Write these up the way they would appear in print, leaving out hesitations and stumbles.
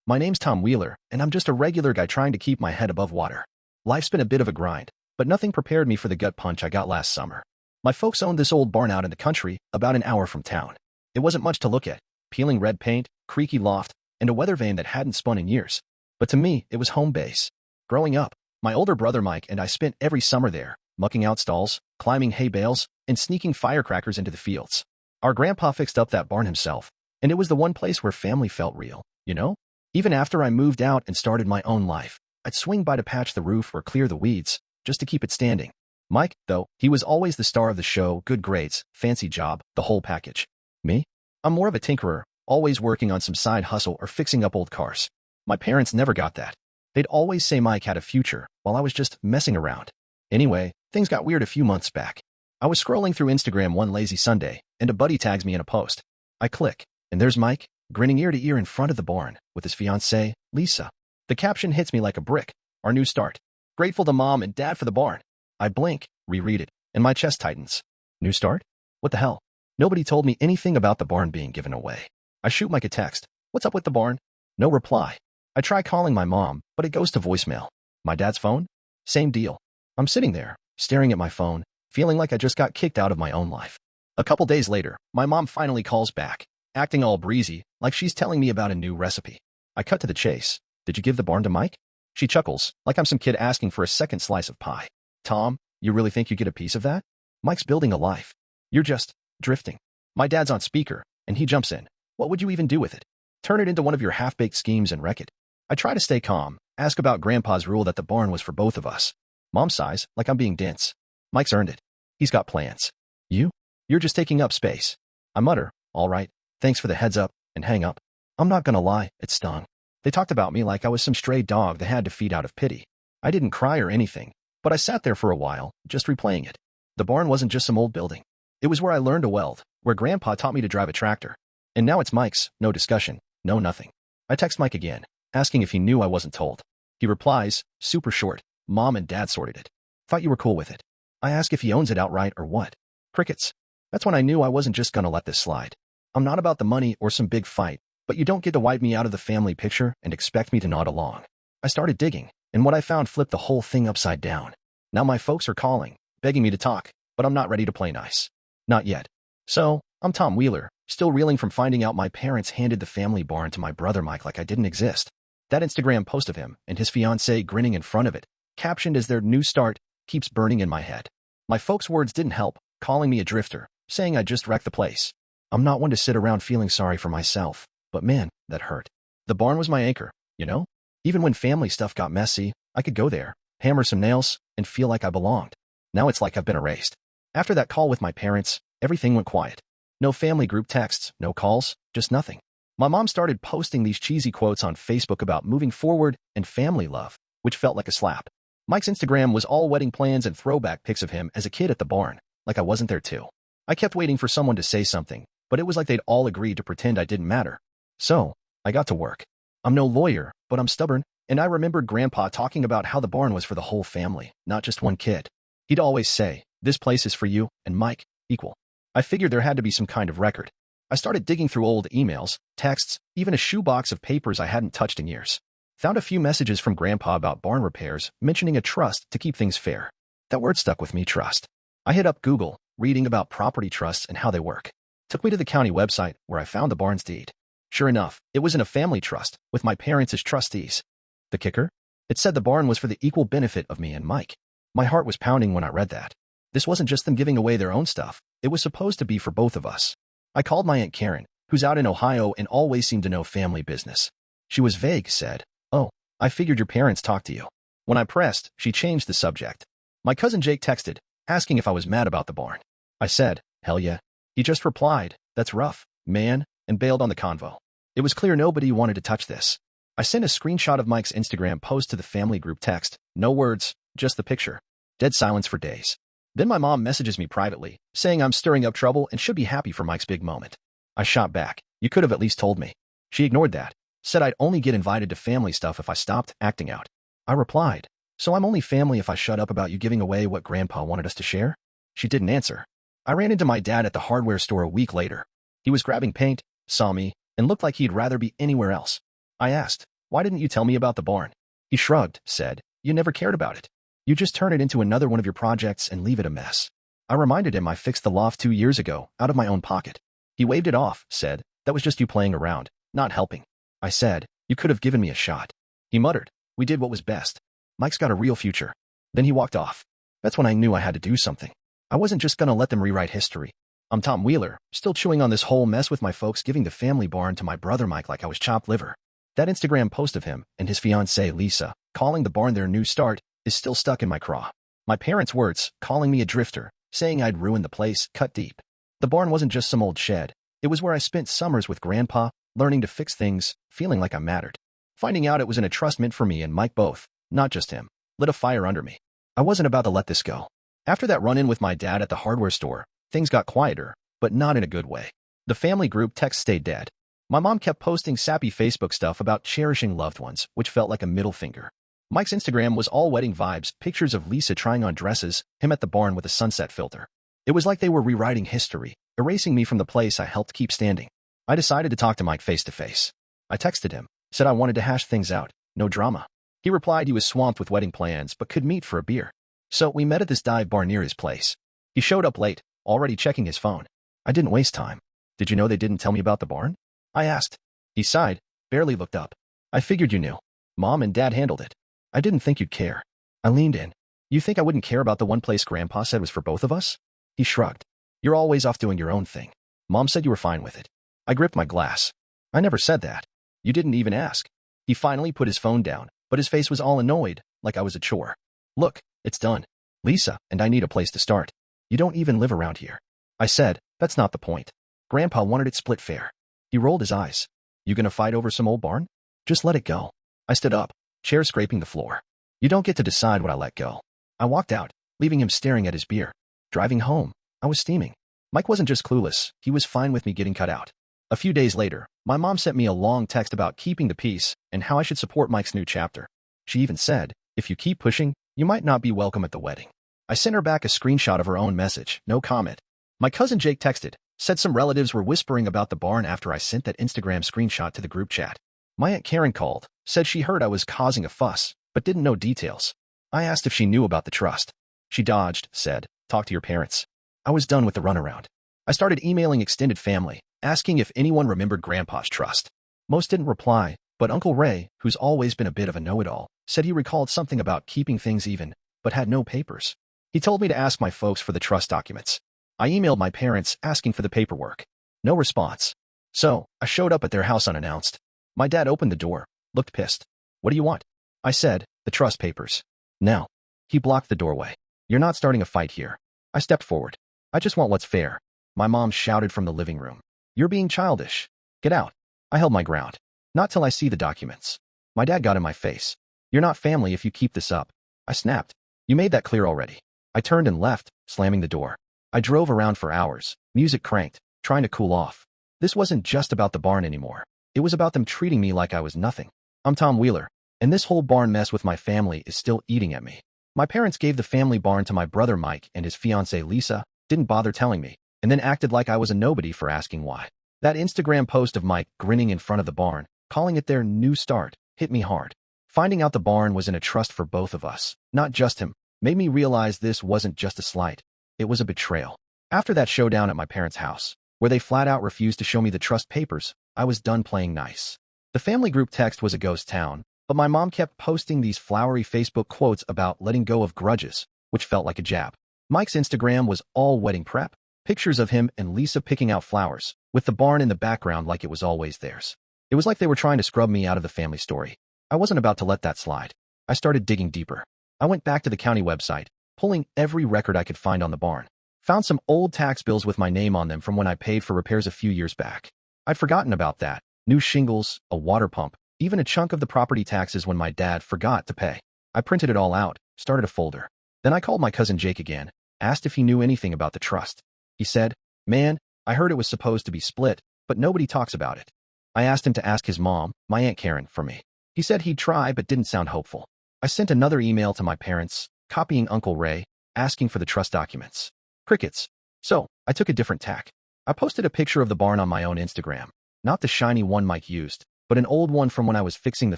My name's Tom Wheeler, and I'm just a regular guy trying to keep my head above water. Life's been a bit of a grind, but nothing prepared me for the gut punch I got last summer. My folks owned this old barn out in the country, about an hour from town. It wasn't much to look at: peeling red paint, creaky loft, and a weather vane that hadn't spun in years. But to me, it was home base. Growing up, my older brother Mike and I spent every summer there, mucking out stalls, climbing hay bales, and sneaking firecrackers into the fields. Our grandpa fixed up that barn himself, and it was the one place where family felt real, you know? Even after I moved out and started my own life, I'd swing by to patch the roof or clear the weeds, just to keep it standing. Mike, though, he was always the star of the show: good grades, fancy job, the whole package. Me? I'm more of a tinkerer, always working on some side hustle or fixing up old cars. My parents never got that. They'd always say Mike had a future, while I was just messing around. Anyway, things got weird a few months back. I was scrolling through Instagram one lazy Sunday, and a buddy tags me in a post. I click, and there's Mike, grinning ear to ear in front of the barn, with his fiancée, Lisa. The caption hits me like a brick: our new start. Grateful to mom and dad for the barn. I blink, reread it, and my chest tightens. New start? What the hell? Nobody told me anything about the barn being given away. I shoot Mike a text: what's up with the barn? No reply. I try calling my mom, but it goes to voicemail. My dad's phone? Same deal. I'm sitting there, staring at my phone, feeling like I just got kicked out of my own life. A couple days later, my mom finally calls back, acting all breezy, like she's telling me about a new recipe. I cut to the chase. Did you give the barn to Mike? She chuckles, like I'm some kid asking for a second slice of pie. Tom, you really think you get a piece of that? Mike's building a life. You're just drifting. My dad's on speaker, and he jumps in. What would you even do with it? Turn it into one of your half-baked schemes and wreck it? I try to stay calm, ask about Grandpa's rule that the barn was for both of us. Mom sighs, like I'm being dense. Mike's earned it. He's got plans. You're just taking up space. I mutter, all right, thanks for the heads up, and hang up. I'm not gonna lie, it stung. They talked about me like I was some stray dog they had to feed out of pity. I didn't cry or anything, but I sat there for a while, just replaying it. The barn wasn't just some old building. It was where I learned to weld, where Grandpa taught me to drive a tractor. And now it's Mike's, no discussion, no nothing. I text Mike again, asking if he knew I wasn't told. He replies, super short: Mom and Dad sorted it. Thought you were cool with it. I ask if he owns it outright or what. Crickets. That's when I knew I wasn't just gonna let this slide. I'm not about the money or some big fight, but you don't get to wipe me out of the family picture and expect me to nod along. I started digging, and what I found flipped the whole thing upside down. Now my folks are calling, begging me to talk, but I'm not ready to play nice. Not yet. So, I'm Tom Wheeler, still reeling from finding out my parents handed the family barn to my brother Mike like I didn't exist. That Instagram post of him and his fiancée grinning in front of it, captioned as their new start, keeps burning in my head. My folks' words didn't help, calling me a drifter, saying I just wrecked the place. I'm not one to sit around feeling sorry for myself, but man, that hurt. The barn was my anchor, you know? Even when family stuff got messy, I could go there, hammer some nails, and feel like I belonged. Now it's like I've been erased. After that call with my parents, everything went quiet. No family group texts, no calls, just nothing. My mom started posting these cheesy quotes on Facebook about moving forward and family love, which felt like a slap. Mike's Instagram was all wedding plans and throwback pics of him as a kid at the barn, like I wasn't there too. I kept waiting for someone to say something, but it was like they'd all agreed to pretend I didn't matter. So, I got to work. I'm no lawyer, but I'm stubborn, and I remembered Grandpa talking about how the barn was for the whole family, not just one kid. He'd always say, this place is for you, and Mike, equal. I figured there had to be some kind of record. I started digging through old emails, texts, even a shoebox of papers I hadn't touched in years. Found a few messages from Grandpa about barn repairs, mentioning a trust to keep things fair. That word stuck with me: trust. I hit up Google, reading about property trusts and how they work. Took me to the county website, where I found the barn's deed. Sure enough, it was in a family trust, with my parents as trustees. The kicker? It said the barn was for the equal benefit of me and Mike. My heart was pounding when I read that. This wasn't just them giving away their own stuff. It was supposed to be for both of us. I called my Aunt Karen, who's out in Ohio and always seemed to know family business. She was vague, said, "Oh, I figured your parents talked to you." When I pressed, she changed the subject. My cousin Jake texted, asking if I was mad about the barn. I said, hell yeah. He just replied, "That's rough, man," and bailed on the convo. It was clear nobody wanted to touch this. I sent a screenshot of Mike's Instagram post to the family group text. No words, just the picture. Dead silence for days. Then my mom messages me privately, saying I'm stirring up trouble and should be happy for Mike's big moment. I shot back, "You could have at least told me." She ignored that, said I'd only get invited to family stuff if I stopped acting out. I replied, "So I'm only family if I shut up about you giving away what Grandpa wanted us to share?" She didn't answer. I ran into my dad at the hardware store a week later. He was grabbing paint, saw me, and looked like he'd rather be anywhere else. I asked, Why didn't you tell me about the barn? He shrugged, said, you never cared about it. You just turn it into another one of your projects and leave it a mess. I reminded him I fixed the loft 2 years ago, out of my own pocket. He waved it off, said, that was just you playing around, not helping. I said, you could have given me a shot. He muttered, we did what was best. Mike's got a real future. Then he walked off. That's when I knew I had to do something. I wasn't just gonna let them rewrite history. I'm Tom Wheeler, still chewing on this whole mess with my folks giving the family barn to my brother Mike like I was chopped liver. That Instagram post of him and his fiancée Lisa, calling the barn their new start, is still stuck in my craw. My parents' words, calling me a drifter, saying I'd ruined the place, cut deep. The barn wasn't just some old shed. It was where I spent summers with Grandpa, learning to fix things, feeling like I mattered. Finding out it was an entrustment for me and Mike both, not just him, lit a fire under me. I wasn't about to let this go. After that run-in with my dad at the hardware store, things got quieter, but not in a good way. The family group text stayed dead. My mom kept posting sappy Facebook stuff about cherishing loved ones, which felt like a middle finger. Mike's Instagram was all wedding vibes, pictures of Lisa trying on dresses, him at the barn with a sunset filter. It was like they were rewriting history, erasing me from the place I helped keep standing. I decided to talk to Mike face to face. I texted him, said I wanted to hash things out, no drama. He replied he was swamped with wedding plans but could meet for a beer. So we met at this dive bar near his place. He showed up late, already checking his phone. I didn't waste time. Did you know they didn't tell me about the barn? I asked. He sighed, barely looked up. I figured you knew. Mom and Dad handled it. I didn't think you'd care. I leaned in. You think I wouldn't care about the one place Grandpa said was for both of us? He shrugged. You're always off doing your own thing. Mom said you were fine with it. I gripped my glass. I never said that. You didn't even ask. He finally put his phone down, but his face was all annoyed, like I was a chore. Look, it's done. Lisa and I need a place to start. You don't even live around here. I said, that's not the point. Grandpa wanted it split fair. He rolled his eyes. You gonna fight over some old barn? Just let it go. I stood up, chair scraping the floor. You don't get to decide what I let go. I walked out, leaving him staring at his beer. Driving home, I was steaming. Mike wasn't just clueless, he was fine with me getting cut out. A few days later, my mom sent me a long text about keeping the peace and how I should support Mike's new chapter. She even said, if you keep pushing, you might not be welcome at the wedding. I sent her back a screenshot of her own message, no comment. My cousin Jake texted, said some relatives were whispering about the barn after I sent that Instagram screenshot to the group chat. My Aunt Karen called, said she heard I was causing a fuss, but didn't know details. I asked if she knew about the trust. She dodged, said, talk to your parents. I was done with the runaround. I started emailing extended family, asking if anyone remembered Grandpa's trust. Most didn't reply, but Uncle Ray, who's always been a bit of a know-it-all, said he recalled something about keeping things even, but had no papers. He told me to ask my folks for the trust documents. I emailed my parents asking for the paperwork. No response. So, I showed up at their house unannounced. My dad opened the door, looked pissed. What do you want? I said, the trust papers. Now. He blocked the doorway. You're not starting a fight here. I stepped forward. I just want what's fair. My mom shouted from the living room. You're being childish. Get out. I held my ground. Not till I see the documents. My dad got in my face. You're not family if you keep this up. I snapped. You made that clear already. I turned and left, slamming the door. I drove around for hours, music cranked, trying to cool off. This wasn't just about the barn anymore. It was about them treating me like I was nothing. I'm Tom Wheeler, and this whole barn mess with my family is still eating at me. My parents gave the family barn to my brother Mike and his fiancée Lisa, didn't bother telling me, and then acted like I was a nobody for asking why. That Instagram post of Mike grinning in front of the barn, calling it their new start, hit me hard. Finding out the barn was in a trust for both of us, not just him, made me realize this wasn't just a slight. It was a betrayal. After that showdown at my parents' house, where they flat out refused to show me the trust papers, I was done playing nice. The family group text was a ghost town, but my mom kept posting these flowery Facebook quotes about letting go of grudges, which felt like a jab. Mike's Instagram was all wedding prep, pictures of him and Lisa picking out flowers, with the barn in the background like it was always theirs. It was like they were trying to scrub me out of the family story. I wasn't about to let that slide. I started digging deeper. I went back to the county website, pulling every record I could find on the barn. Found some old tax bills with my name on them from when I paid for repairs a few years back. I'd forgotten about that. New shingles, a water pump, even a chunk of the property taxes when my dad forgot to pay. I printed it all out, started a folder. Then I called my cousin Jake again, asked if he knew anything about the trust. He said, man, I heard it was supposed to be split, but nobody talks about it. I asked him to ask his mom, my Aunt Karen, for me. He said he'd try but didn't sound hopeful. I sent another email to my parents, copying Uncle Ray, asking for the trust documents. Crickets. So, I took a different tack. I posted a picture of the barn on my own Instagram, not the shiny one Mike used, but an old one from when I was fixing the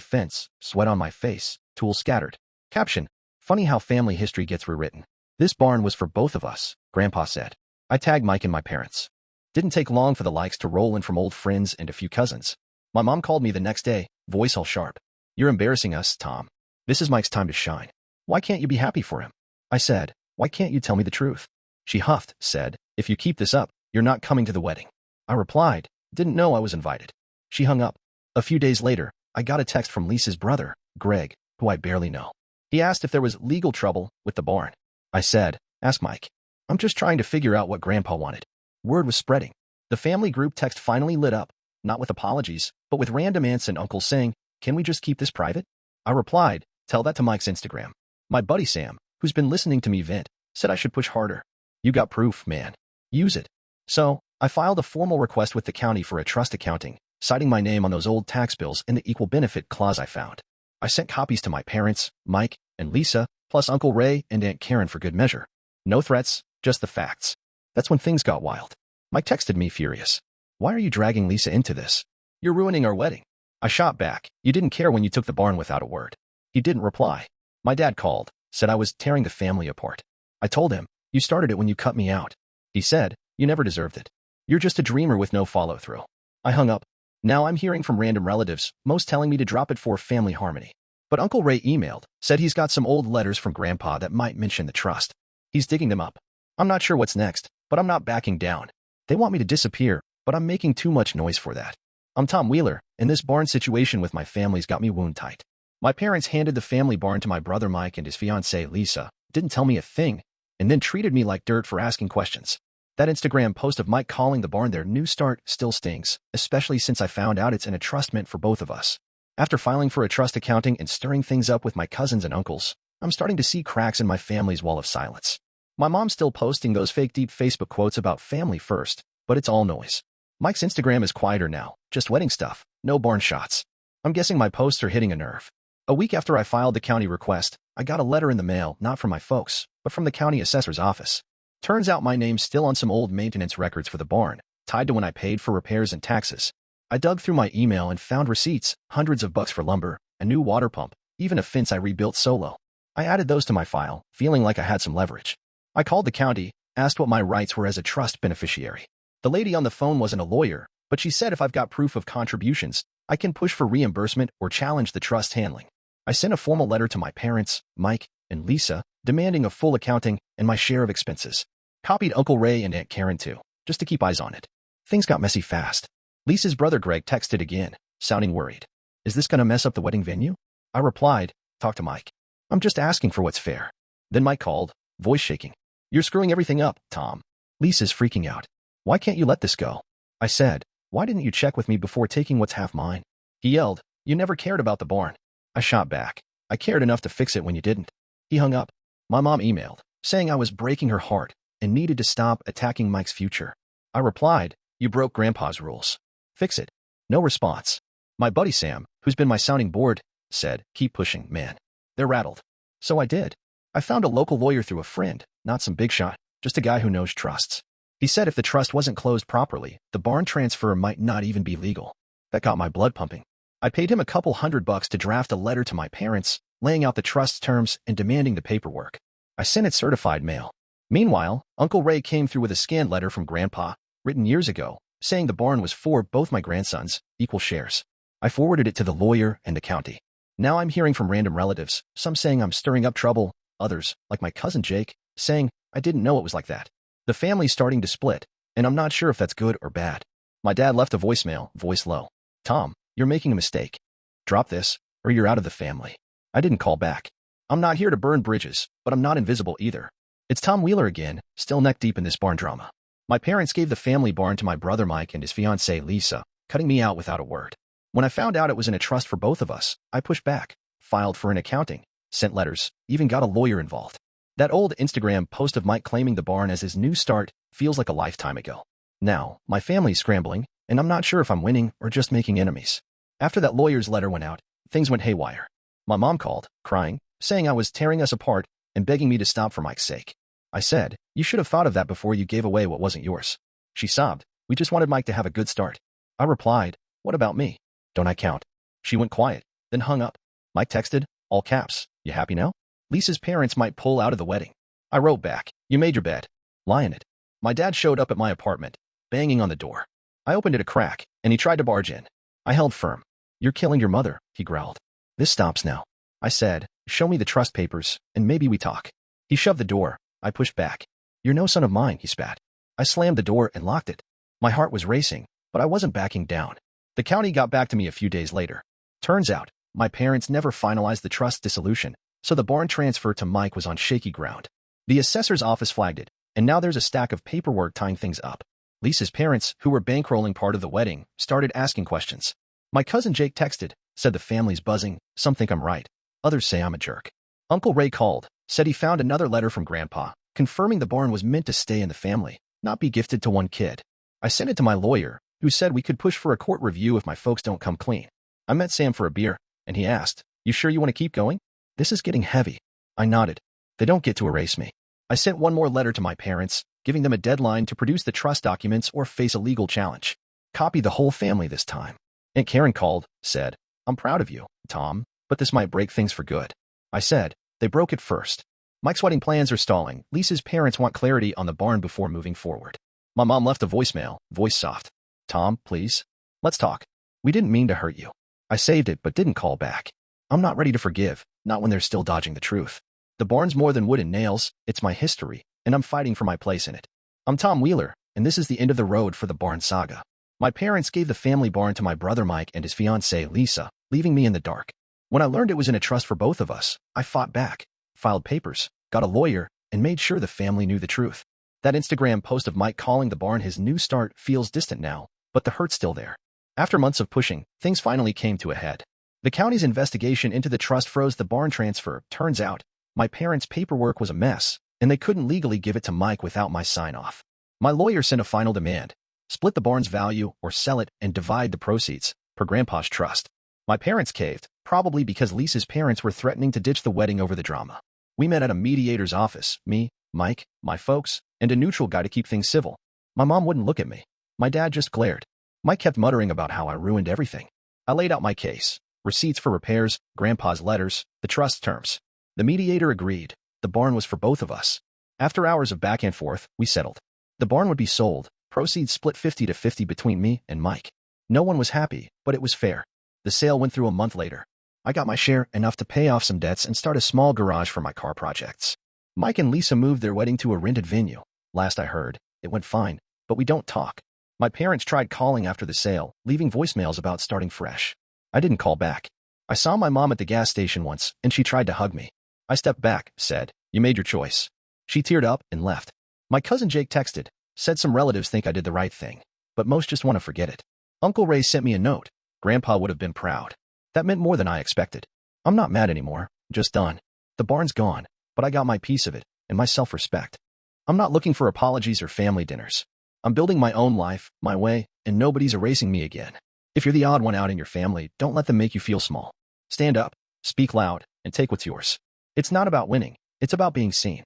fence, sweat on my face, tools scattered. Caption: funny how family history gets rewritten. This barn was for both of us, Grandpa said. I tagged Mike and my parents. Didn't take long for the likes to roll in from old friends and a few cousins. My mom called me the next day, voice all sharp. You're embarrassing us, Tom. This is Mike's time to shine. Why can't you be happy for him? I said, why can't you tell me the truth? She huffed, said, if you keep this up, you're not coming to the wedding. I replied, didn't know I was invited. She hung up. A few days later, I got a text from Lisa's brother, Greg, who I barely know. He asked if there was legal trouble with the barn. I said, ask Mike. I'm just trying to figure out what Grandpa wanted. Word was spreading. The family group text finally lit up, not with apologies, but with random aunts and uncles saying, can we just keep this private? I replied, tell that to Mike's Instagram. My buddy Sam, who's been listening to me vent, said I should push harder. You got proof, man. Use it. So, I filed a formal request with the county for a trust accounting, citing my name on those old tax bills and the equal benefit clause I found. I sent copies to my parents, Mike, and Lisa, plus Uncle Ray and Aunt Karen for good measure. No threats, just the facts. That's when things got wild. Mike texted me furious. Why are you dragging Lisa into this? You're ruining our wedding. I shot back. You didn't care when you took the barn without a word. He didn't reply. My dad called, said I was tearing the family apart. I told him, you started it when you cut me out. He said, you never deserved it. You're just a dreamer with no follow-through. I hung up. Now I'm hearing from random relatives, most telling me to drop it for family harmony. But Uncle Ray emailed, said he's got some old letters from Grandpa that might mention the trust. He's digging them up. I'm not sure what's next, but I'm not backing down. They want me to disappear, but I'm making too much noise for that. I'm Tom Wheeler, and this barn situation with my family's got me wound tight. My parents handed the family barn to my brother Mike and his fiancée Lisa, didn't tell me a thing, and then treated me like dirt for asking questions. That Instagram post of Mike calling the barn their new start still stings, especially since I found out it's an entrustment for both of us. After filing for a trust accounting and stirring things up with my cousins and uncles, I'm starting to see cracks in my family's wall of silence. My mom's still posting those fake deep Facebook quotes about family first, but it's all noise. Mike's Instagram is quieter now, just wedding stuff, no barn shots. I'm guessing my posts are hitting a nerve. A week after I filed the county request, I got a letter in the mail, not from my folks, but from the county assessor's office. Turns out my name's still on some old maintenance records for the barn, tied to when I paid for repairs and taxes. I dug through my email and found receipts, hundreds of bucks for lumber, a new water pump, even a fence I rebuilt solo. I added those to my file, feeling like I had some leverage. I called the county, asked what my rights were as a trust beneficiary. The lady on the phone wasn't a lawyer, but she said if I've got proof of contributions, I can push for reimbursement or challenge the trust handling. I sent a formal letter to my parents, Mike, and Lisa, demanding a full accounting and my share of expenses. Copied Uncle Ray and Aunt Karen too, just to keep eyes on it. Things got messy fast. Lisa's brother Greg texted again, sounding worried. Is this gonna mess up the wedding venue? I replied, talk to Mike. I'm just asking for what's fair. Then Mike called, voice shaking. You're screwing everything up, Tom. Lisa's freaking out. Why can't you let this go? I said, why didn't you check with me before taking what's half mine? He yelled, you never cared about the barn. I shot back. I cared enough to fix it when you didn't. He hung up. My mom emailed, saying I was breaking her heart and needed to stop attacking Mike's future. I replied, you broke Grandpa's rules. Fix it. No response. My buddy Sam, who's been my sounding board, said, keep pushing, man. They're rattled. So I did. I found a local lawyer through a friend, not some big shot, just a guy who knows trusts. He said if the trust wasn't closed properly, the barn transfer might not even be legal. That got my blood pumping. I paid him a couple $100 to draft a letter to my parents, laying out the trust's terms and demanding the paperwork. I sent it certified mail. Meanwhile, Uncle Ray came through with a scanned letter from Grandpa, written years ago, saying the barn was for both my grandsons, equal shares. I forwarded it to the lawyer and the county. Now I'm hearing from random relatives, some saying I'm stirring up trouble, others, like my cousin Jake, saying I didn't know it was like that. The family's starting to split, and I'm not sure if that's good or bad. My dad left a voicemail, voice low. Tom, you're making a mistake. Drop this, or you're out of the family. I didn't call back. I'm not here to burn bridges, but I'm not invisible either. It's Tom Wheeler again, still neck deep in this barn drama. My parents gave the family barn to my brother Mike and his fiancée Lisa, cutting me out without a word. When I found out it was in a trust for both of us, I pushed back, filed for an accounting, sent letters, even got a lawyer involved. That old Instagram post of Mike claiming the barn as his new start feels like a lifetime ago. Now, my family's scrambling, and I'm not sure if I'm winning or just making enemies. After that lawyer's letter went out, things went haywire. My mom called, crying, saying I was tearing us apart and begging me to stop for Mike's sake. I said, you should have thought of that before you gave away what wasn't yours. She sobbed, we just wanted Mike to have a good start. I replied, what about me? Don't I count? She went quiet, then hung up. Mike texted, all caps, you happy now? Lisa's parents might pull out of the wedding. I wrote back, you made your bed. Lie in it. My dad showed up at my apartment, banging on the door. I opened it a crack, and he tried to barge in. I held firm. You're killing your mother, he growled. This stops now. I said, show me the trust papers, and maybe we talk. He shoved the door. I pushed back. You're no son of mine, he spat. I slammed the door and locked it. My heart was racing, but I wasn't backing down. The county got back to me a few days later. Turns out, my parents never finalized the trust dissolution, so the barn transfer to Mike was on shaky ground. The assessor's office flagged it, and now there's a stack of paperwork tying things up. Lisa's parents, who were bankrolling part of the wedding, started asking questions. My cousin Jake texted, said the family's buzzing, some think I'm right, others say I'm a jerk. Uncle Ray called, said he found another letter from Grandpa, confirming the barn was meant to stay in the family, not be gifted to one kid. I sent it to my lawyer, who said we could push for a court review if my folks don't come clean. I met Sam for a beer, and he asked, you sure you want to keep going? This is getting heavy. I nodded. They don't get to erase me. I sent one more letter to my parents, giving them a deadline to produce the trust documents or face a legal challenge. Copy the whole family this time. Aunt Karen called, said, I'm proud of you, Tom, but this might break things for good. I said, they broke it first. Mike's wedding plans are stalling. Lisa's parents want clarity on the barn before moving forward. My mom left a voicemail, voice soft. Tom, please. Let's talk. We didn't mean to hurt you. I saved it but didn't call back. I'm not ready to forgive, not when they're still dodging the truth. The barn's more than wood and nails, it's my history, and I'm fighting for my place in it. I'm Tom Wheeler, and this is the end of the road for the barn saga. My parents gave the family barn to my brother Mike and his fiancée Lisa, leaving me in the dark. When I learned it was in a trust for both of us, I fought back, filed papers, got a lawyer, and made sure the family knew the truth. That Instagram post of Mike calling the barn his new start feels distant now, but the hurt's still there. After months of pushing, things finally came to a head. The county's investigation into the trust froze the barn transfer. Turns out, my parents' paperwork was a mess, and they couldn't legally give it to Mike without my sign-off. My lawyer sent a final demand. Split the barn's value or sell it and divide the proceeds, per Grandpa's trust. My parents caved, probably because Lisa's parents were threatening to ditch the wedding over the drama. We met at a mediator's office, me, Mike, my folks, and a neutral guy to keep things civil. My mom wouldn't look at me. My dad just glared. Mike kept muttering about how I ruined everything. I laid out my case. Receipts for repairs, Grandpa's letters, the trust terms. The mediator agreed. The barn was for both of us. After hours of back and forth, we settled. The barn would be sold, proceeds split 50-50 between me and Mike. No one was happy, but it was fair. The sale went through a month later. I got my share, enough to pay off some debts and start a small garage for my car projects. Mike and Lisa moved their wedding to a rented venue. Last I heard, it went fine, but we don't talk. My parents tried calling after the sale, leaving voicemails about starting fresh. I didn't call back. I saw my mom at the gas station once, and she tried to hug me. I stepped back, said, you made your choice. She teared up and left. My cousin Jake texted, said some relatives think I did the right thing, but most just want to forget it. Uncle Ray sent me a note. Grandpa would have been proud. That meant more than I expected. I'm not mad anymore, just done. The barn's gone, but I got my piece of it, and my self-respect. I'm not looking for apologies or family dinners. I'm building my own life, my way, and nobody's erasing me again. If you're the odd one out in your family, don't let them make you feel small. Stand up, speak loud, and take what's yours. It's not about winning, it's about being seen.